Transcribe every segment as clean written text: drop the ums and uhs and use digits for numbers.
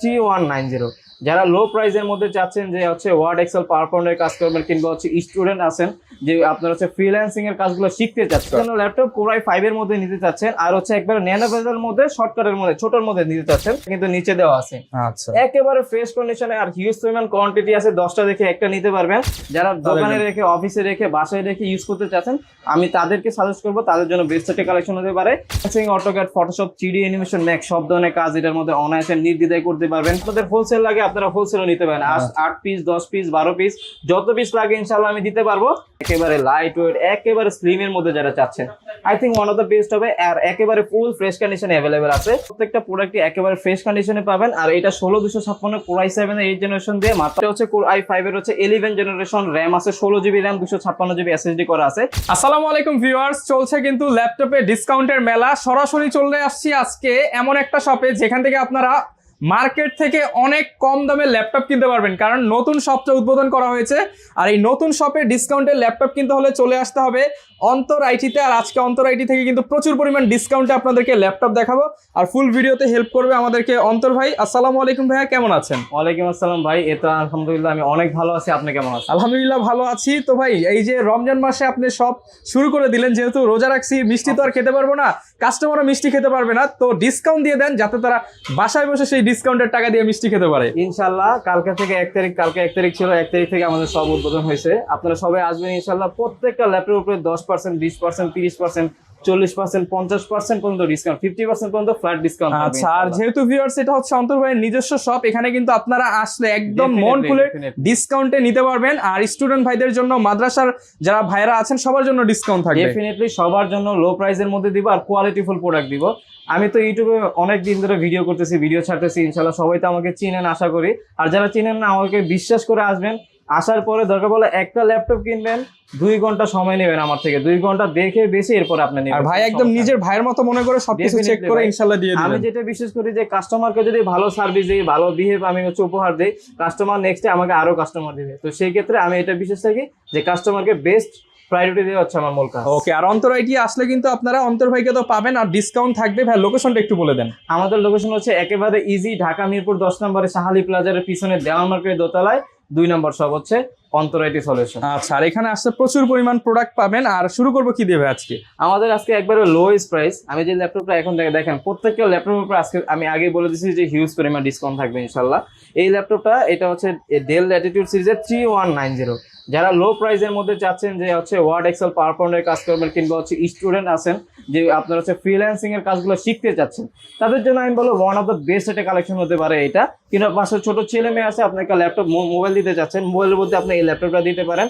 3190। যারা লো প্রাইসের মধ্যে চাচ্ছেন যে হচ্ছে ওয়ার্ড এক্সেল পাওয়ার পয়েন্টের কাজ করবেন কিংবা হচ্ছে স্টুডেন্ট আছেন যে আপনার হচ্ছে ফ্রিল্যান্সিং এর কাজগুলো শিখতে চাচ্ছেন, ল্যাপটপ কোরাই 5 এর মধ্যে নিতে চাচ্ছেন আর হচ্ছে একবারে ন্যানো বেজের মধ্যে শর্টকাটের মধ্যে ছোটর মধ্যে নিতে চাচ্ছেন, কিন্তু নিচে দেওয়া আছে। আচ্ছা, একেবারে ফ্রেশ কন্ডিশনে আর হিউজ পরিমাণ কোয়ান্টিটি আছে, 10টা দেখে একটা নিতে পারবেন। যারা দোকানে রেখে অফিসে রেখে বাসায় রেখে ইউজ করতে চাচ্ছেন আমি তাদেরকে সাজেস্ট করবো, তাদের জন্য বেস্ট একটা কালেকশন হতে পারে। AutoCAD, Photoshop, 3D animation, max সব ধরনের কাজ এটার মধ্যে অনায়াসে নির্দ্বিধায় করতে পারবেন। আপনাদের হোলসেল লাগে আপনারা হোলসেলও নিতে পারেন, 8 পিস 10 পিস 12 পিস যত পিস লাগে ইনশাআল্লাহ আমি দিতে পারবো। একেবারে লাইট ওয়েট একেবারে স্লিম এর মধ্যে যারা চাচ্ছেন I think one of the best হবে। আর একেবারে ফুল ফ্রেশ কন্ডিশনে অ্যাভেলেবেল আছে, প্রত্যেকটা প্রোডাক্টই একেবারে ফ্রেশ কন্ডিশনে পাবেন। আর এটা 16256 কোর i7 এর 8 জেনারেশন দিয়ে মাত্র হচ্ছে কোর i5 এর হচ্ছে 11 জেনারেশন, র‍্যাম আছে 16GB র‍্যাম, 256GB এসএসডি করা আছে। আসসালামু আলাইকুম ভিউয়ার্স, চলছে কিন্তু ল্যাপটপে ডিসকাউন্টের মেলা। সরাসরি চলে আসছি আজকে এমন একটা শপে যেখান থেকে আপনারা মার্কেট থেকে অনেক কম দামে ল্যাপটপ কিনতে পারবেন, কারণ নতুন শপটা উদ্বোধন করা হয়েছে। আর এই নতুন শপে ডিসকাউন্টের ল্যাপটপ কিনতে হলে চলে আসতে হবে অন্তর আইটিতে। আর আজকে অন্তর আইটি থেকে কিন্তু প্রচুর পরিমাণ ডিসকাউন্টে আপনাদেরকে ল্যাপটপ দেখাবো, আর ফুল ভিডিওতে হেল্প করবে আমাদেরকে অন্তর ভাই। আসসালামু আলাইকুম ভাইয়া, কেমন আছেন? ওয়ালাইকুম আসসালাম ভাই, এটা আলহামদুলিল্লাহ আমি অনেক ভালো আছি, আপনি কেমন আছেন? আলহামদুলিল্লাহ ভালো আছি। তো ভাই এই যে রমজান মাসে আপনি সব শুরু করে দিলেন, যেহেতু রোজা রাখছি মিষ্টি তো আর খেতে পারবো না, কাস্টমারও মিষ্টি খেতে পারবে না, তো ডিসকাউন্ট দিয়ে দেন যাতে তারা বাসায় বসে সেই ডিসকাউন্টের টাকা দিয়ে মিষ্টি খেতে পারে। ইনশাআল্লাহ কালকে থেকে 1 তারিখ, কালকে 1 তারিখ ছিল, 1 তারিখ থেকে আমাদের সব উদ্বোধন হয়েছে। আপনারা সবাই আসবেন ইনশাআল্লাহ। প্রত্যেকটা ল্যাপটপের উপরে 10%, 20%, 30%, 40%, 50% পর্যন্ত ডিসকাউন্ট, 50% পর্যন্ত ফ্ল্যাট ডিসকাউন্ট। আচ্ছা, আর যেহেতু ভিউয়ার্স এটা হচ্ছে অন্তর ভাইয়ের নিজস্ব শপ, এখানে কিন্তু আপনারা আসলে একদম মন খুলে ডিসকাউন্টে নিতে পারবেন। আর স্টুডেন্ট ভাইদের জন্য, মাদ্রাসার যারা ভাইরা আছেন সবার জন্য ডিসকাউন্ট থাকবে। ডেফিনেটলি সবার জন্য লো প্রাইসের মধ্যে দিব আর কোয়ালিটিফুল প্রোডাক্ট দিব। আমি তো ইউটিউবে অনেক দিন ধরে ভিডিও করতেছি, ভিডিও ছাড়তেছি, ইনশাআল্লাহ সবাই তো আমাকে চিনেন আশা করি। আর যারা চিনেন না আমাকে বিশ্বাস করে আসবেন, আসার পরে দরকার বলে একটা ল্যাপটপ কিনবেন, 2 ঘন্টা সময় নেবেন আমার থেকে, 2 ঘন্টা দেখে বেশি এরপর আপনি নেবেন। আর ভাই একদম নিজের ভাইয়ের মতো মনে করে সবকিছু চেক করে ইনশাআল্লাহ দিয়ে দিবেন। আমি যেটা বিশেষ করি যে কাস্টমারকে যদি ভালো সার্ভিস দিই, ভালো বিহেভ আমি হচ্ছে উপহার দেই, কাস্টমার নেক্সটে আমাকে আরো কাস্টমার দিবে। তো সেই ক্ষেত্রে আমি এটা বিশেষ থাকি যে কাস্টমারকে বেস্ট প্রায়োরিটি দেওয়া হচ্ছে আমার মূল কাজ। ওকে, আর অন্তর আইটি আসলে কিন্তু আপনারা অন্তর ভাইকে তো পাবেন আর ডিসকাউন্ট থাকবে। ভাই লোকেশনটা একটু বলে দেন। আমাদের লোকেশন হচ্ছে একেবারে ইজি, ঢাকা মিরপুর 10 নম্বরে শাহালি প্লাজারের পিছনে দেওয়ান মার্কেটের দোতলায় 2 নম্বর শপ হচ্ছে অন্তর আইটি সলিউশন। আচ্ছা, আর এখানে আসলে প্রচুর পরিমাণ প্রোডাক্ট পাবেন। আর শুরু করবো কি দেবে আজকে? আমাদের আজকে একবারে লোয়েস্ট প্রাইস। আমি যে ল্যাপটপটা এখন দেখেন, প্রত্যেকটা ল্যাপটপের উপর আজকে আমি আগে বলে দিয়েছি যে হিউজ পরিমাণ ডিসকাউন্ট থাকবে ইনশাআল্লাহ। এই ল্যাপটপটা এটা হচ্ছে ডেল ল্যাটিটিউড সিরিজের 3190। যারা লো প্রাইসের মধ্যে চাচ্ছেন যে হচ্ছে ওয়ার্ড এক্সেল পাওয়ার পয়েন্টের কাজ করবেন কিংবা হচ্ছে স্টুডেন্ট আছেন যে আপনার হচ্ছে ফ্রিল্যান্সিং এর কাজগুলো শিখতে চাচ্ছেন, তাদের জন্য আমি বলবো ওয়ান অফ দ্য বেস্ট একটা কালেকশন হতে পারে এটা। কিন্তু পাশে ছোট ছেলে মেয়ে আছে, আপনাকে ল্যাপটপ মোবাইল দিতে চাচ্ছেন, মোবাইলের মধ্যে আপনি এই ল্যাপটপটা দিতে পারেন।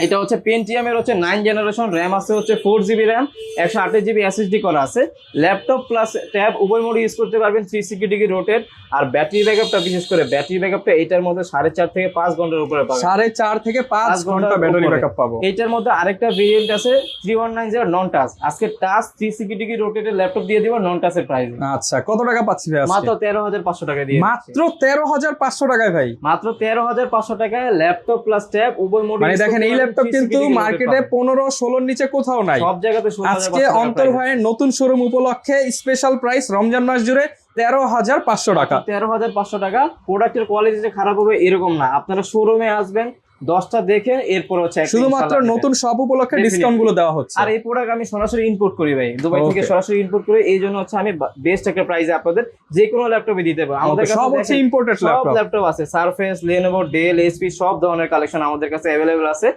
এটা হচ্ছে পেন্টিয়ামের হচ্ছে 9 জেনারেশন, র‍্যাম আছে হচ্ছে 4GB র‍্যাম, 128GB এসএসডি করা আছে। ল্যাপটপ প্লাস ট্যাব উভয় মোড ইউজ করতে পারবেন, 360 ডিগ্রি রোটেট। আর ব্যাটারি ব্যাকআপটা, বিশেষ করে ব্যাটারি ব্যাকআপটা এটার মধ্যে 4.5 থেকে 5 ঘন্টার উপরে পাবেন। 4.5 থেকে 5 ঘন্টা ব্যাটারি ব্যাকআপ পাবো। এটার মধ্যে আরেকটা ভেরিয়েন্ট আছে 3190 নন টাচ। আজকে টাচ 360 ডিগ্রি রোটেটের ল্যাপটপ দিয়ে দিব নন টাচের প্রাইস। আচ্ছা, কত টাকা পাচ্ছি ভাই আজকে? মাত্র 13500 টাকা দিয়ে। মাত্র 13500 টাকায় ভাই? মাত্র 13500 টাকায় ল্যাপটপ প্লাস ট্যাব উভয় মোড। মানে দেখেন এই ল্যাপটপ কিন্তু মার্কেটে 15-16 নিচে কোথাও নাই, সব জায়গাতে। আজকে অন্তর ভাইয়ের নতুন শোরুম উপলক্ষে স্পেশাল প্রাইস রমজান মাস জুড়ে 13500 টাকা। 13500 টাকা। প্রোডাক্টের কোয়ালিটি যে খারাপ হবে এরকম না, আপনারা শোরুমে আসবেন, 10টা দেখে এরপর হচ্ছে শুধুমাত্র নতুন শপ উপলক্ষে ডিসকাউন্ট গুলো দেওয়া হচ্ছে। আর এই প্রোডাক্ট আমি সরাসরি ইম্পোর্ট করি ভাই, দুবাই থেকে সরাসরি ইম্পোর্ট করি। এই জন্য হচ্ছে আমি বেস্ট একটা প্রাইসে আপনাদের যে কোনো ল্যাপটপে দিতে পারবো। আমাদের কাছে সব হচ্ছে ইম্পোর্টেড ল্যাপটপ আছে, সারফেস, লেনোভো, ডেল, এইচপি সব ধরনের কালেকশন আমাদের কাছে अवेलेबल আছে।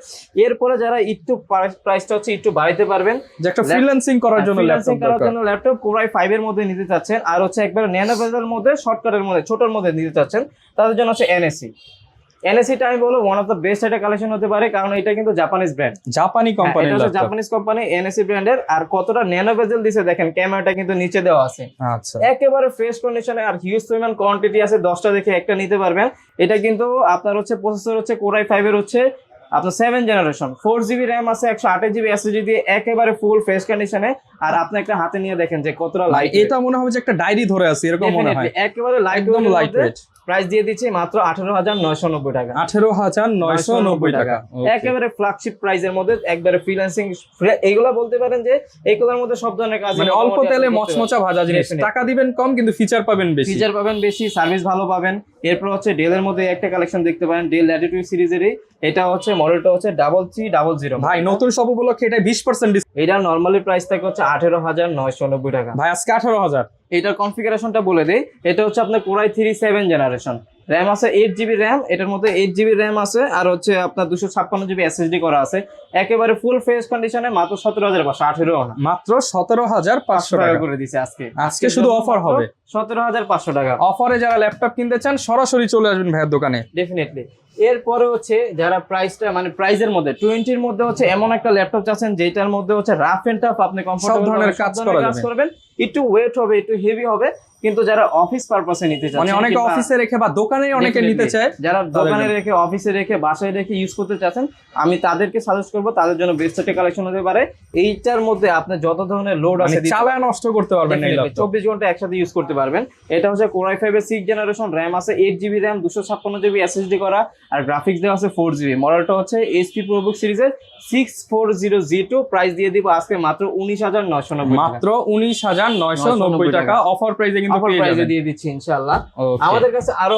এরপরে যারা একটু প্রাইসটা হচ্ছে একটু বাড়াইতে পারবেন, যে একটা ফ্রিল্যান্সিং করার জন্য ল্যাপটপ কোরাই 5 এর মধ্যে নিতে চাচ্ছেন আর হচ্ছে একবারে ন্যানো বেজের মধ্যে শর্টকাটের মধ্যে ছোটর মধ্যে নিতে চাচ্ছেন, তাদের জন্য হচ্ছে এনএসসিটা আমি বলবো ওয়ান অফ দ্য বেস্ট একটা কালেকশন হতে পারে, কারণ এটা কিন্তু জাপানিজ ব্র্যান্ড, জাপানি কোম্পানি, জাপানিজ কোম্পানি এনএসসি ব্র্যান্ডের। আর কতটা ন্যানো বেজেল দিছে দেখেন, ক্যামেরাটা কিন্তু নিচে দেওয়া আছে। আচ্ছা, একেবারে ফ্রেশ কন্ডিশনে আর হিউজ পরিমাণ কোয়ান্টিটি আছে, 10টা দেখে একটা নিতে পারবেন। এটা কিন্তু আপনার হচ্ছে প্রসেসর হচ্ছে কোরাই 5 এর হচ্ছে আপনার 7 জেনারেশন, 4GB র‍্যাম আছে, 128GB এসএসডি দিয়ে একেবারে ফুল ফ্রেশ কন্ডিশনে। আর আপনি একটা হাতে নিয়ে দেখেন যে কতটা লাইট, এটা মনে হবে যে একটা ডায়েরি ধরে আছে এরকম মনে হয়, একেবারে লাইট ওয়েট। প্রাইস দিয়ে দিচ্ছি মাত্র 18,990 টাকা। 18,990 টাকা। একেবারে ফ্ল্যাগশিপ প্রাইসের মধ্যে, একবারে ফ্রিল্যান্সিং এইগুলা বলতে পারেন যে এইগুলোর মধ্যে সব ধরনের কাজ, মানে অল্প তেলে মচমচা ভাজা জিনিস, টাকা দিবেন কম কিন্তু ফিচার পাবেন বেশি। ফিচার পাবেন বেশি, সার্ভিস ভালো পাবেন। এরপর হচ্ছে ডেলের মধ্যে একটা কালেকশন দেখতে পারেন, ডেল ল্যাটিটিউড সিরিজেরই, এটা হচ্ছে মডেলটা হচ্ছে 3300। ভাই নতুন সব উপলক্ষে এটা 20% ডিসকাউন্ট। এটা নরমালি প্রাইস থাকে হচ্ছে 18,990 টাকা। ভাই আজকে 18,000। এটার কনফিগারেশনটা বলে দেই, এটা হচ্ছে আপনার কোরাই 3 7 জেনারেশন, র্যাম আছে 8GB র্যাম, এটার মধ্যে 8GB র্যাম আছে, আর হচ্ছে আপনার 256GB SSD করা আছে। একেবারে ফুল ফ্রেশ কন্ডিশনে মাত্র 17,500, 18 না, মাত্র 17,500 টাকা করে দিছে আজকে। আজকে শুধু অফার হবে 17,500 টাকা। অফারে যারা ল্যাপটপ কিনতে চান সরাসরি চলে আসবেন ভাইয়ের দোকানে। ডেফিনেটলি। এরপরে হচ্ছে যারা প্রাইসটা মানে প্রাইজের মধ্যে 20-র মধ্যে হচ্ছে এমন একটা ল্যাপটপ চাচ্ছেন যেটার মধ্যে হচ্ছে রাফ এন্ড টাফ আপনি কমফোর্টেবল সব ধরনের কাজ করা যাবে, করবেন, একটু ওয়েট হবে, একটু হেভি হবে, কিন্তু যারা অফিস পারপাসে নিতে চাচ্ছেন, মানে অনেকে অফিসে রেখে বা দোকানে অনেকে নিতে চায়, যারা দোকানে রেখে, অফিসে রেখে, বাসায় রেখে ইউজ করতে চাচ্ছেন, আমি তাদেরকে সাজেস্ট করব, তাদের জন্য বেস্ট একটা কালেকশন হতে পারে। এইটার মধ্যে আপনি যত ধরনের লোড আছে চালায় নষ্ট করতে পারবেন, 24 ঘন্টা একসাথে ইউজ করতে পারবেন। এটা হচ্ছে কোরাই 5 এর 6 জেনারেশন, র্যাম আছে 8GB র্যাম, 256GB SSD করা, আর গ্রাফিক্স দেওয়া আছে 4GB। মডেলটা হচ্ছে এইচপি প্রোবুক সিরিজের 640G2। প্রাইস দিয়ে দিব আজকে মাত্র 19,990 টাকা। মাত্র 19,990 টাকা অফার প্রাইসে কিন্তু পেয়ে যাবেন, দিয়ে দিচ্ছি ইনশাআল্লাহ। আমাদের কাছে আরো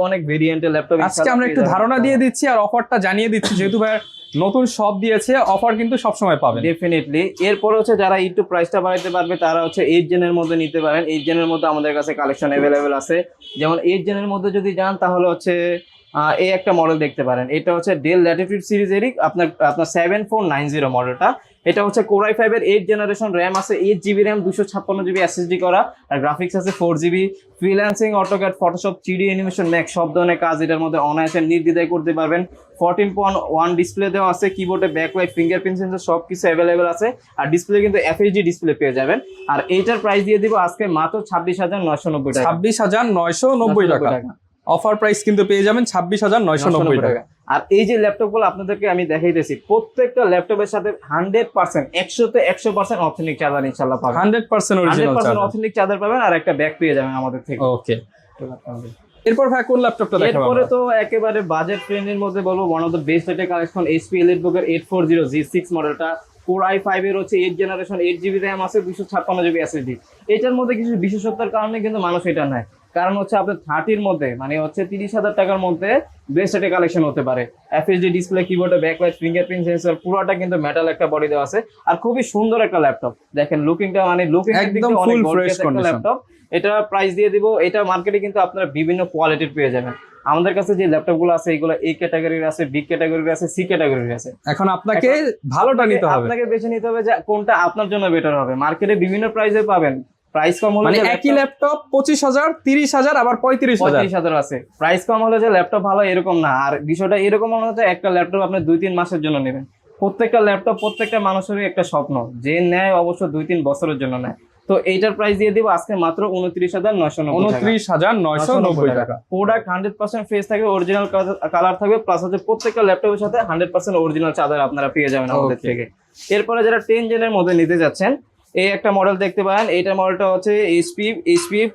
অনেক ভেরিয়েন্টের ল্যাপটপ আজকে আমরা একটু ধারণা দিয়ে দিচ্ছি আর অফারটা জানিয়ে দিচ্ছি, যেহেতু ভাই নতুন শপ দিয়েছে, অফার কিন্তু সবসময় পাবেন। ডেফিনেটলি। এরপর হচ্ছে যারা একটু প্রাইসটা বাড়াইতে পারবে তারা হচ্ছে 8 জেনের মধ্যে নিতে পারেন। 8 জেনের মধ্যে আমাদের কাছে কালেকশন অ্যাভেলেবেল আছে। যেমন 8 জেনের মধ্যে যদি যান তাহলে হচ্ছে এই একটা মডেল দেখতে পারেন, এটা হচ্ছে ডেল ল্যাটিটিউড সিরিজেরই আপনার 7490 মডেলটা। এটা হচ্ছে কোরাই 5 এর 8 জেনারেশন, র্যাম আছে 8GB র্যাম, 256GB SSD করা, আর গ্রাফিক্স আছে 4GB। Freelancing, AutoCAD, Photoshop, 3D animation, max সব ধরনের কাজ এটার মধ্যে অনায়াসে নির্দ্বিধায় করতে পারবেন। 14.1 ডিসপ্লে দেওয়া আছে, কিবোর্ডে ব্যাকলাইট, ফিঙ্গারপ্রিন্ট সেন্সর সবকিছু অ্যাভেলেবেল আছে, আর ডিসপ্লে কিন্তু FHD ডিসপ্লে পেয়ে যাবেন। আর এইটার প্রাইস দিয়ে দিব আজকে মাত্র 26,990 টাকা। 26,990 টাকা অফার প্রাইস কিন্তু পেয়ে যাবেন 26,990 টাকা। আর এই যে ল্যাপটপগুলো আপনাদেরকে আমি দেখাইতেছি, প্রত্যেকটা ল্যাপটপের সাথে 100% 100% অথেন্টিক চার্জার ইনশাআল্লাহ পাবেন। 100% অরিজিনাল চার্জার, অথেন্টিক চার্জার পাবেন, আর একটা ব্যাগ পেয়ে যাবেন আমাদের থেকে। ওকে। এরপর ভাই কোন ল্যাপটপটা দেখাবো? এরপরে তো একেবারে বাজেট ফ্রেন্ডলির মধ্যে বলবো ওয়ান অফ দ্য বেস্ট একটা কালেকশন, HP EliteBook এর 840G6 মডেলটা। কোরাই 5 এর হচ্ছে 8 জেনারেশন, 8GB র্যাম আছে, 256GB SSD। এটার মধ্যে কিছু বিশেষত্বের কারণে কিন্তু মানুষ এটা নেয়, কারণ হচ্ছে আপনার 30-র মধ্যে মানে হচ্ছে 30,000 টাকার মধ্যে বেস্ট একটা কালেকশন হতে পারে। FHD ডিসপ্লে, কিবোর্ডে ব্যাকলাইট, ফিঙ্গারপ্রিন্ট সেন্সর, পুরোটা কিন্তু মেটাল একটা বডি দেওয়া আছে, আর খুবই সুন্দর একটা ল্যাপটপ। দেখেন লুকিংটা, মানে লুকিং একদম ফুল ফ্রেশ কন্ডিশন ল্যাপটপ। এটা প্রাইস দিয়ে দিব, এটা মার্কেটে কিন্তু আপনারা বিভিন্ন কোয়ালিটির পেয়ে যাবেন। আমাদের কাছে যে ল্যাপটপগুলো আছে এগুলো A ক্যাটাগরির আছে, B ক্যাটাগরির আছে, C ক্যাটাগরির আছে। এখন আপনাকে ভালোটা নিতে হবে, আপনাকে বেছে নিতে হবে যে কোনটা আপনার জন্য বেটার হবে। মার্কেটে বিভিন্ন প্রাইসে পাবেন, প্রাইস কম হলে মানে একই ল্যাপটপ 25,000, 30,000, আবার 35,000 আছে। প্রাইস কম হলে যে ল্যাপটপ ভালো এরকম না। আর বিষয়টা এরকম হচ্ছে একটা ল্যাপটপ আপনি 2-3 মাসের জন্য নেবেন। প্রত্যেকটা ল্যাপটপ প্রত্যেকটা মানুষেরই একটা স্বপ্ন, যে নেয় অবশ্য 2-3 বছরের জন্য নেয়। তো এইটার প্রাইস দিয়ে দিব আজকে মাত্র 29,990 টাকা। প্রোডাক্ট 100% ফ্রেশ থাকবে, অরিজিনাল কালার থাকবে, প্লাস হচ্ছে প্রত্যেকটা ল্যাপটপের সাথে 100% অরিজিনাল চার্জার আপনারা পেয়ে যাবেন আমাদের থেকে। এরপরে যারা 10 জেনের মধ্যে নিতে যাচ্ছেন, এই একটা মডেল দেখতে পারেন। এইটার মডেলটা হচ্ছে HP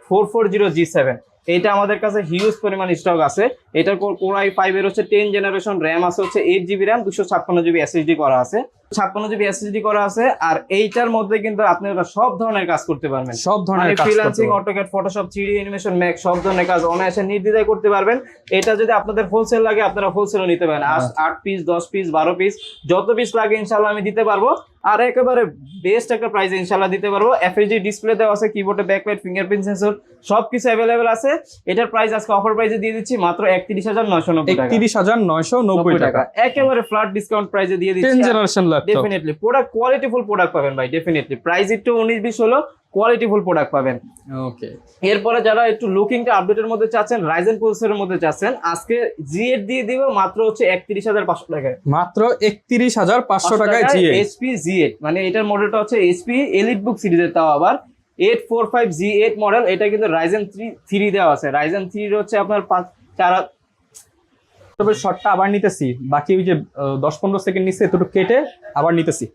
440G7। এটা আমাদের কাছে হিউজ পরিমাণ স্টক আছে। এটা কোরাই 5 এর হচ্ছে 10 জেনারেশন, র্যাম আছে হচ্ছে 8GB র্যাম, 256GB SSD করা আছে, 56GB SSD করা আছে। আর এইটার মধ্যে কিন্তু আপনারা সব ধরনের কাজ করতে পারবেন, সব ধরনের কাজ, freelancing, AutoCAD, Photoshop, 3D animation, max সব ধরনের কাজ অনায়াসে নির্দ্বিধায় করতে পারবেন। এটা যদি আপনাদের হোলসেল লাগে আপনারা হোলসেলও নিতে পারেন, 8 পিস, 10 পিস, 12 পিস, যত পিস লাগে ইনশাআল্লাহ আমি দিতে পারবো। আর একেবারে বেস্ট একটা প্রাইসে ইনশাআল্লাহ দিতে পারবো। FHD ডিসপ্লে দেওয়া আছে, কিবোর্ডে ব্যাকলাইট, ফিঙ্গারপ্রিন্ট সেন্সর সবকিছু অ্যাভেলেবেল আছে। এটার প্রাইস আজকে অফার প্রাইসে দিয়ে দিচ্ছি মাত্র 31,990 টাকা। 31,990 টাকা একেবারে ফ্ল্যাট ডিসকাউন্ট প্রাইসে দিয়ে দিচ্ছি। 10 generation laptop, definitely product qualityful product পাবেন ভাই। ডেফিনেটলি প্রাইস একটু 19-20 হলো, কোয়ালিটিফুল প্রোডাক্ট পাবেন। ওকে। এরপরে যারা একটু লুকিংটা আপডেটের মধ্যে চাচ্ছেন, রাইজেন প্রসেসরের মধ্যে চাচ্ছেন, আজকে G8 দিয়ে দিব মাত্র হচ্ছে 31,500 টাকায়। মাত্র 31,500 টাকায় HP G8, মানে এটার মডেলটা হচ্ছে HP EliteBook সিরিজের, তাও আবার 845G8 মডেল। এটা কিন্তু রাইজেন 3 দেওয়া আছে। রাইজেন 3 হচ্ছে আপনার 4 তবে শর্টটা আবার নিতেছি, বাকি ওই যে 10-15 সেকেন্ড নিচ্ছে এতটুকু কেটে আবার নিতেছি।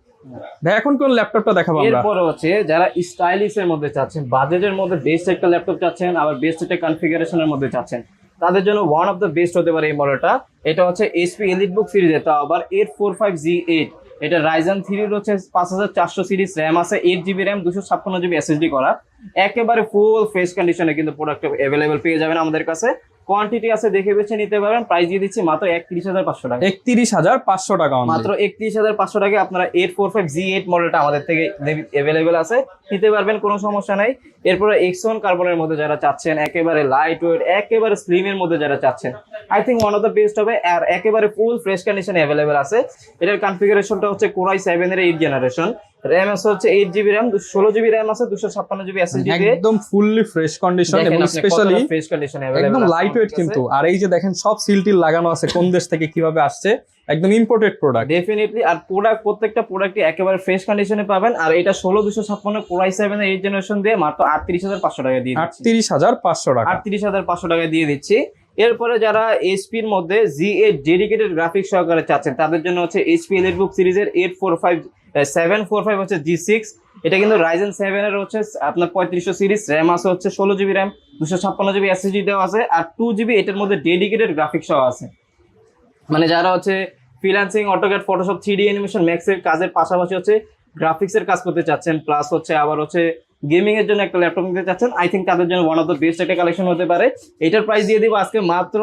ভাই এখন কোন ল্যাপটপটা দেখাবো আমরা? এরপরে হচ্ছে যারা স্টাইলিশ এর মধ্যে চাচ্ছেন, বাজেটের মধ্যে বেস্ট একটা ল্যাপটপ চাচ্ছেন, আবার বেস্ট একটা কনফিগারেশনের মধ্যে চাচ্ছেন, তাদের জন্য ওয়ান অফ দ্য বেস্ট হতে পারে এই মডেলটা। এটা হচ্ছে এইচপি এলিটবুক সিরিজের, তাও আবার 845G8। এটা রাইজেন 3 হচ্ছে 5400 সিরিজ, র্যাম আছে 8GB র্যাম, 256GB SSD করা। একেবারে ফুল ফ্রেশ কন্ডিশনে কিন্তু প্রোডাক্ট অ্যাভেলেবেল পেয়ে যাবেন আমাদের কাছে। কোয়ান্টিটি আছে, দেখে বেছে নিতে পারবেন। প্রাইস দিয়ে দিচ্ছি মাত্র 31,500 টাকা। 31,500 টাকা মাত্র 31,500 টাকায় আপনারা 845G8 মডেলটা আমাদের থেকে অ্যাভেলেবেল আছে, নিতে পারবেন, কোনো সমস্যা নাই। এরপরে X1 কার্বনের মধ্যে যারা চাচ্ছেন, একেবারে লাইট ওয়েট, একেবারে স্লিম এর মধ্যে যারা চাচ্ছেন, I think one of the best হবে। আর একেবারে ফুল ফ্রেশ কন্ডিশনে অ্যাভেলেবেল আছে। এটার কনফিগারেশনটা হচ্ছে Core i7 এর 8th জেনারেশন, র্যাম আছে হচ্ছে 8GB র্যাম, 16GB র্যাম আছে, 256GB SSD দিয়ে একদম ফুললি ফ্রেশ কন্ডিশন এবং স্পেশালি ফ্রেশ কন্ডিশনে অ্যাভেলেবল, একদম লাইট ওয়েট কিন্তু। আর এই যে দেখেন সব সিলটিল লাগানো আছে, কোন দেশ থেকে কিভাবে আসছে, একদম ইম্পোর্টেড প্রোডাক্ট ডেফিনেটলি। আর প্রত্যেকটা প্রোডাক্টই একেবারে ফ্রেশ কন্ডিশনে পাবেন। আর এটা 16256 Core i7 এর 8th জেনারেশন দিয়ে মাত্র 38,500 টাকা দিয়ে দিচ্ছি। 38,500 টাকা, 38,500 টাকা দিয়ে দিচ্ছি। এরপরে যারা এইচপির মধ্যে G8 ডেডিকেটেড গ্রাফিক্স সহকারে চাচ্ছেন, তাদের জন্য হচ্ছে এইচপি এলিটবুক সিরিজের 745 হচ্ছে G6। এটা কিন্তু রাইজেন 7 এর হচ্ছে আপনার 3500 সিরিজ, র্যাম আছে হচ্ছে 16GB র্যাম, 256GB SSD দেওয়া আছে, আর 2GB এটার মধ্যে ডেডিকেটেড গ্রাফিক্স সহ আছে। মানে যারা হচ্ছে freelancing, AutoCAD, Photoshop, 3D animation, ম্যাক্সের কাজের পাশাপাশি হচ্ছে গ্রাফিক্সের কাজ করতে চাচ্ছেন, প্লাস হচ্ছে আবার হচ্ছে গেমিং এর জন্য একটা ল্যাপটপ নিতে চাচ্ছেন, আই থিঙ্ক তাদের জন্য ওয়ান অফ দ্য বেস্ট একটা কালেকশন হতে পারে। এটার প্রাইস দিয়ে দিব আজকে মাত্র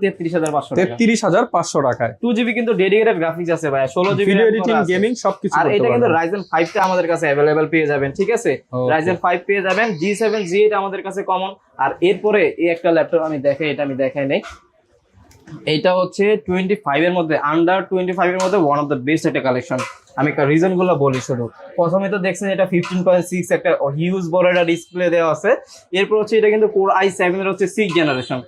33,500 টাকা। 33,500 টাকায় 2GB কিন্তু ডেডিকেটেড গ্রাফিক্স আছে ভাই, 16GB ভিডিও এডিটিং, গেমিং সবকিছু আর করতে এটা কিন্তু পারবেন। রাইজেন 5 টা আমাদের কাছে অ্যাভেলেবেল পেয়ে যাবেন, ঠিক আছে? Okay. রাইজেন 5 পেয়ে যাবেন, G7 G8 আমাদের কাছে কমন। আর এরপরে এই একটা ল্যাপটপ আমি দেখাই, এটা আমি দেখাই নাই, এটা হচ্ছে 25 এর মধ্যে, আন্ডার 25 এর মধ্যে ওয়ান অফ দ্য বেস্ট একটা কালেকশন। আমি রিজন গুলো বলি শুধু। প্রথমে তো দেখছেন এটা 15.6 একটা হিউজ বড় একটা ডিসপ্লে দেওয়া আছে। এরপর হচ্ছে এটা কিন্তু Core i7 এর হচ্ছে 6th জেনারেশন,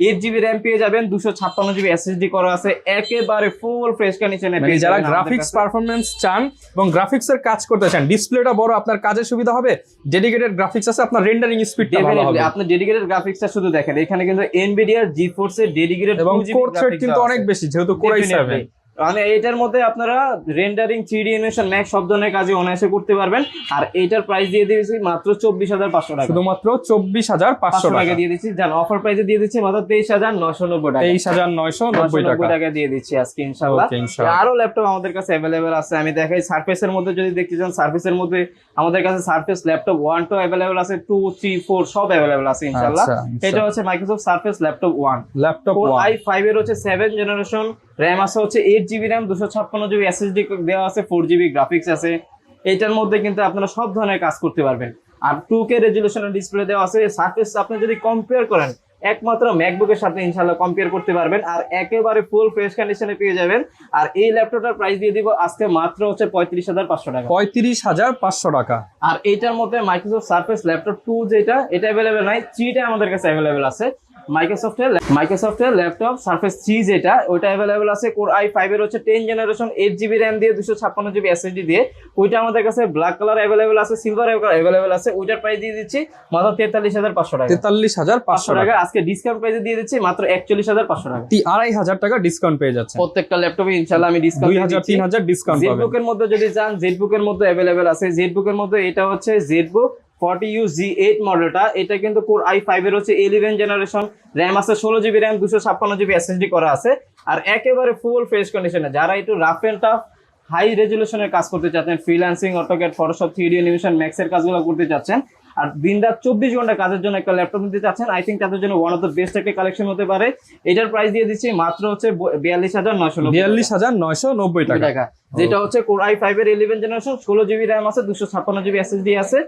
8GB র্যাম পেয়ে যাবেন, 256GB SSD করা আছে, একেবারে ফুল ফ্রেশ কন্ডিশনে পেয়ে যাবেন। যারা গ্রাফিক্স পারফরম্যান্স চান এবং গ্রাফিক্স এর কাজ করতে চান, ডিসপ্লেটা বড়, আপনার কাজের সুবিধা হবে, ডেডিকেটেড গ্রাফিক্স আছে, আপনার রেন্ডারিং স্পিডটা ভালো হবে। আপনি ডেডিকেটেড গ্রাফিক্সটা শুধু দেখেন, এখানে কিন্তু Nvidia GeForce এর ডেডিকেটেড এবং কোর থ্রেড কিন্তু অনেক বেশি, যেহেতু Core i7। মানে এটার মধ্যে আপনারা রেন্ডারিং, 3D অ্যানিমেশন, ম্যাক্স সব ধরনের কাজে অনায়াসে করতে পারবেন। আর এটার প্রাইস দিয়ে দিয়েছি মাত্র 24,500 টাকা, শুধুমাত্র 24,500 টাকা দিয়ে দিচ্ছি। জান অফার প্রাইসে দিয়ে দিচ্ছি মাত্র 23,990 টাকা, 23,990 টাকা দিয়ে দিচ্ছি আজকে ইনশাআল্লাহ। Okay, ইনশাআল্লাহ। আরো ল্যাপটপ আমাদের কাছে অ্যাভেলেবেল আছে, আমি দেখাই। সারফেসের মধ্যে যদি দেখতে চান, সারফেসের মধ্যে আমাদের কাছে সারফেস ল্যাপটপ 1 2 অ্যাভেলেবেল আছে, 2 3 4 সব অ্যাভেলেবেল আছে ইনশাআল্লাহ। এটা হচ্ছে Microsoft surface laptop 1, laptop Core i5 এর হচ্ছে 7th জেনারেশন, র্যাম আছে হচ্ছে 8GB র্যাম, 256GB SSD দেওয়া আছে, 4GB গ্রাফিক্স আছে। এটার মধ্যে কিন্তু আপনারা সব ধরনের কাজ করতে পারবেন। আর 2K রেজুলেশনের ডিসপ্লে দেওয়া আছে। সারফেস আপনি যদি কম্পেয়ার করেন একমাত্র ম্যাকবুকের সাথে ইনশাআল্লাহ কম্পেয়ার করতে পারবেন, আর একেবারে ফুল ফ্রেশ কন্ডিশনে পেয়ে যাবেন। আর এই ল্যাপটপটার প্রাইস দিয়ে দিব আজকে মাত্র হচ্ছে 35,500 টাকা। 35,500 টাকা। আর এইটার মধ্যে মাইক্রোসফট সারফেস ল্যাপটপ 2 যেটা, এটা অ্যাভেলেবেল নাই, 3টা আমাদের কাছে অ্যাভেলেবেল আছে। মাইক্রোসফটের ল্যাপটপ সারফেস 3 যেটা, ওইটা অ্যাভেলেবেল আছে। Core i5 এর হচ্ছে 10th জেনারেশন, 8GB র্যাম দিয়ে, 256GB SSD দিয়ে, ওইটা আমাদের কাছে ব্ল্যাক কালার অ্যাভেলেবেল আছে, সিলভার অ্যাভেলেবেল আছে। ওইটার প্রাইস দিয়ে দিচ্ছি মাত্র 43,500 টাকা। 43,500 টাকা আজকে ডিসকাউন্ট প্রাইসে দিয়ে দিচ্ছি মাত্র 41,500 টাকা। 2,500 টাকা ডিসকাউন্ট পেয়ে যাচ্ছে প্রত্যেকটা ল্যাপটপে ইনশাআল্লাহ আমি ডিসকাউন্ট 2,000-3,000 ডিসকাউন্ট পাবেন। জেটবুকের মধ্যে যদি চান, জেটবুকের মধ্যে অ্যাভেলেবেল আছে। জেটবুকের মধ্যে এটা হচ্ছে জেটবুক 40U G8 মডেলটা, এটা কিন্তু Core i5 এর হচ্ছে 11th জেনারেশন, র্যাম আছে 16GB র্যাম, 256GB SSD করা আছে। আর একেবারে ফুল ফ্রেশ কন্ডিশনে, যারা একটু রাফ এন্ড টাফ হাই রেজুলেশনের কাজ করতে চাচ্ছেন, freelancing, AutoCAD, Photoshop, 3D animation, ম্যাক্সের কাজগুলো করতে চাচ্ছেন, আর দিনরাত 24 ঘন্টা কাজের জন্য একটা ল্যাপটপ নিতে চাচ্ছেন, আই থিঙ্ক তাদের জন্য ওয়ান অফ দ্য বেস্ট একটা কালেকশন হতে পারে। এটার প্রাইস দিয়ে দিচ্ছি মাত্র হচ্ছে 42,990 টাকা, যেটা হচ্ছে Core i5 এর 11th জেনারেশন, 16GB র্যাম আছে, 256GB SSD আছে।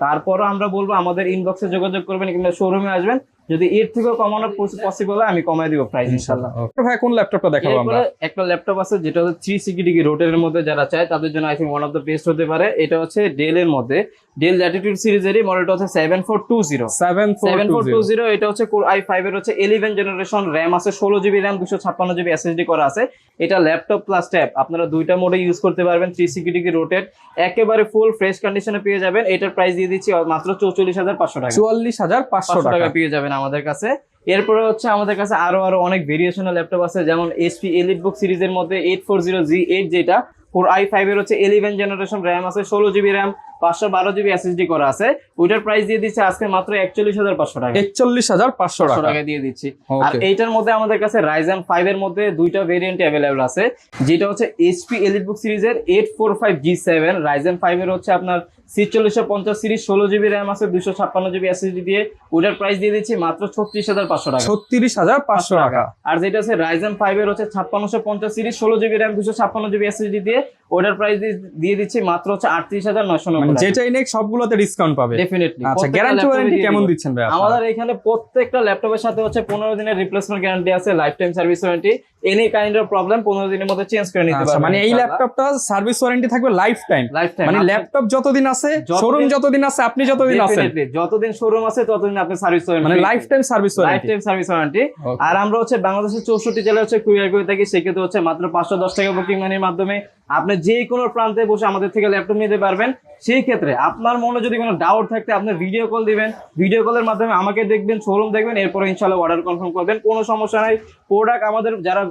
তারপরও আমরা বলবো আমাদের ইনবক্সে যোগাযোগ করবেন কিংবা শোরুমে আসবেন, যদি এর থেকেও কমানো পসিবল হয় আমি কমায় দিব প্রাইস ইনশাআল্লাহ। ভাই কোন ল্যাপটপটা দেখাবো আমরা? একটা ল্যাপটপ আছে যেটা হচ্ছে 360 ডিগ্রি রোটেটের মধ্যে, যারা চায় তাদের জন্য I think one of the best হতে পারে। এটা হচ্ছে ডেল এর মধ্যে, ডেল ল্যাটিটিউড সিরিজেরই মডেলটা হচ্ছে 7420। এটা হচ্ছে Core i5 এর হচ্ছে 11th জেনারেশন, র্যাম আছে 16GB র্যাম, 256GB SSD করা আছে। এটা ল্যাপটপ প্লাস ট্যাব আপনারা দুইটা মোডে ইউজ করতে পারবেন। 360 ডিগ্রি রোটেট, একেবারে ফুল ফ্রেশ কন্ডিশনে পেয়ে যাবেন। এটার প্রাইস দিয়ে দিচ্ছি মাত্র 44,500 টাকা। 44,500 টাকা পেয়ে যাবেন আমাদের কাছে। এরপরে হচ্ছে আমাদের কাছে আরো অনেক ভেরিয়েশনাল ল্যাপটপ আছে, যেমন HP এলিটবুক সিরিজের মধ্যে 840G8 যেটা Core i5 এর হচ্ছে 11th জেনারেশন, র্যাম আছে 16GB র্যাম, 512 জিবি এসএসডি করা আছে, ওইটার প্রাইস দিয়ে দিচ্ছে আজকে মাত্র 41,500 টাকা। 41,500 টাকা দিয়ে দিচ্ছি। আর Okay. এইটার মধ্যে আমাদের কাছে Ryzen 5 এর মধ্যে দুইটা ভেরিয়েন্ট अवेलेबल আছে, যেটা হচ্ছে HP EliteBook সিরিজের 845G7 Ryzen 5 এর হচ্ছে আপনার 4650 সিরিজ 16 জিবি RAM আছে 256 জিবি SSD দিয়ে, ওটার প্রাইস দিয়ে দিচ্ছি মাত্র 36,500 টাকা। 36,500 টাকা। আর যেটা আছে Ryzen 5 এর হচ্ছে 5650 series 16 GB RAM 256 GB SSD দিয়ে, ওটার প্রাইস দিয়ে দিচ্ছি মাত্র হচ্ছে 38,990 মানে টাকা। যেটাই নেক সবগুলোতে ডিসকাউন্ট পাবে। ডেফিনেটলি। আচ্ছা, গ্যারান্টি ওয়ারেন্টি কেমন দিচ্ছেন ভাই আপনারা? আমাদের এখানে প্রত্যেকটা ল্যাপটপের সাথে হচ্ছে 15 দিনের রিপ্লেসমেন্ট গ্যারান্টি আছে, life time service warranty, any kind of problem 15 দিনের মধ্যে চেঞ্জ করে নিতে আচ্ছা, পারবেন। মানে এই ল্যাপটপটা সার্ভিস ওয়ারেন্টি থাকবে লাইফ টাইম। লাইফ টাইম মানে ল্যাপটপ যতদিন আছে, শোরুম যতদিন আছে, আপনি যতদিন আছেন, যতদিন শোরুম আছে ততদিন আপনি সার্ভিস ওয়ারেন্টি, মানে lifetime service life warranty. Time service warranty. আর আমরা হচ্ছে বাংলাদেশের 64 জেলায় হচ্ছে কুরিয়ার করে থাকি, সেক্ষেত্রে হচ্ছে মাত্র 510 টাকা বুকিং মানির মাধ্যমে আপনি যে কোনো প্রান্তে বসে আমাদের থেকে ল্যাপটপ নিতে পারবেন। সেই ক্ষেত্রে আপনার মনে যদি কোনো ডাউট থাকে আপনি ভিডিও কল দিবেন, ভিডিও কলের মাধ্যমে আমাকে দেখবেন, শোরুম দেখবেন, এরপরে ইনশাআল্লাহ অর্ডার কনফার্ম করবেন, কোনো সমস্যা নাই। প্রোডাক্ট আমাদের যারা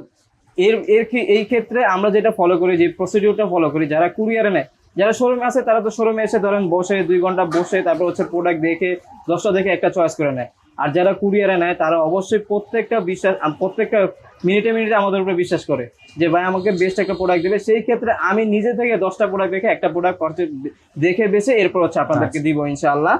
এই ক্ষেত্রে আমরা যেটা ফলো করি, যে প্রসিডিউরটা ফলো করি, যারা কুরিয়ারে নেয়, যারা শোরুমে আছে তারা তো শোরুমে এসে ধরেন বসে 2 ঘন্টা বসে তারপর হচ্ছে প্রোডাক্ট দেখে 10টা দেখে একটা চয়েস করে নেয়। আর যারা কুরিয়ারে নেয় তারা অবশ্যই প্রত্যেকটা মিনিটে মিনিটে আমাদের উপরে বিশ্বাস করে যে ভাই আমাকে বেস্ট একটা প্রোডাক্ট দেবে। সেই ক্ষেত্রে আমি নিজে থেকে 10টা প্রোডাক্ট দেখে একটা প্রোডাক্ট দেখে বেছে এরপর হচ্ছে আপনাদেরকে দিব ইনশাআল্লাহ।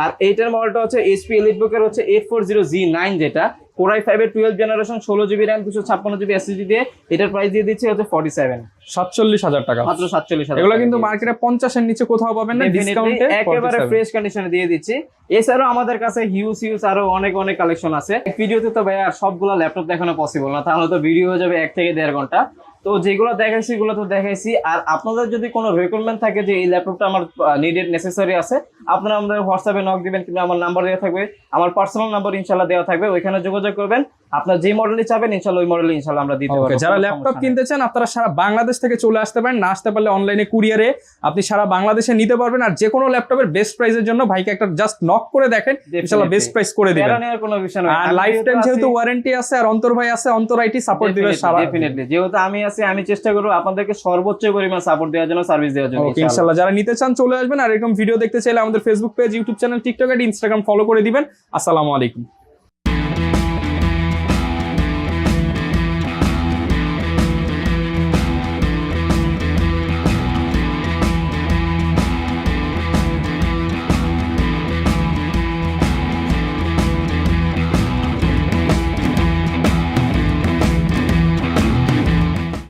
আর এইটার মডেলটা হচ্ছে HP EliteBook এর হচ্ছে 840G9, যেটা Core i5 এর 12 generation 16 GB RAM 256 GB SSD দিয়ে, এটার প্রাইস দিয়ে দিচ্ছে হচ্ছে 47,000 টাকা। মাত্র 47,000। এগুলো কিন্তু মার্কেটে 50 এর নিচে কোথাও পাবেন না, ডিসকাউন্টে একেবারে ফ্রেশ কন্ডিশনে দিয়ে দিচ্ছি। এছাড়াও আমাদের কাছে হিউজ আরো অনেক কালেকশন আছে। ভিডিওতে তো ভাই আর সবগুলো ল্যাপটপ দেখানো পসিবল না, তাহলে তো ভিডিও হয়ে যাবে 1 থেকে 1.5 ঘন্টা। তো যেগুলো দেখাইছি এগুলো তো দেখাইছি। আর আপনাদের যদি কোনো রিকোয়ারমেন্ট থাকে যে এই ল্যাপটপটা আমার নিডেড নেসেসারি আছে, আপনারা আমাদের হোয়াটসঅ্যাপে নক দিবেন, কিংবা আমার নাম্বার দেওয়া থাকবে, আমার পার্সোনাল নাম্বার ইনশাআল্লাহ দেওয়া থাকবে, ওইখানে যোগাযোগ করবেন। আপনার যে মডেলই চাবেন ইনশাআল্লাহ ওই মডেলই ইনশাআল্লাহ আমরা দিতে পারবো। যারা ল্যাপটপ কিনতে চান আপনারা সারা বাংলাদেশ থেকে চলে আসতে পারেন, না আসতে পারলে অনলাইনে কুরিয়ারে আপনি সারা বাংলাদেশে নিতে পারবেন। আর যে কোনো ল্যাপটপের বেস্ট প্রাইসের জন্য ভাইকে একটা জাস্ট নক করে দেখেন, ইনশাআল্লাহ বেস্ট প্রাইস করে দিবেন। প্যারা নেওয়ার কোনো বিষয় নয়। আর লাইফ টাইম যেহেতু ওয়ারেন্টি আছে, আর অন্তর ভাই আছে, অন্তর আইটি সাপোর্ট দিবে সারা। ডেফিনেটলি, যেহেতু আমি আছি, আমি চেষ্টা করব আপনাদেরকে সর্বোচ্চ পরিমাণ সাপোর্ট দেওয়ার জন্য, সার্ভিস দেওয়ার জন্য ইনশাআল্লাহ। যারা নিতে চান চলে আসবেন। আর এরকম ভিডিও দেখতে চাইলে আমাদের Facebook page, YouTube channel, TikTok আর ইনস্টাগ্রাম ফলো করে দিবেন। আসসালামু আলাইকুম।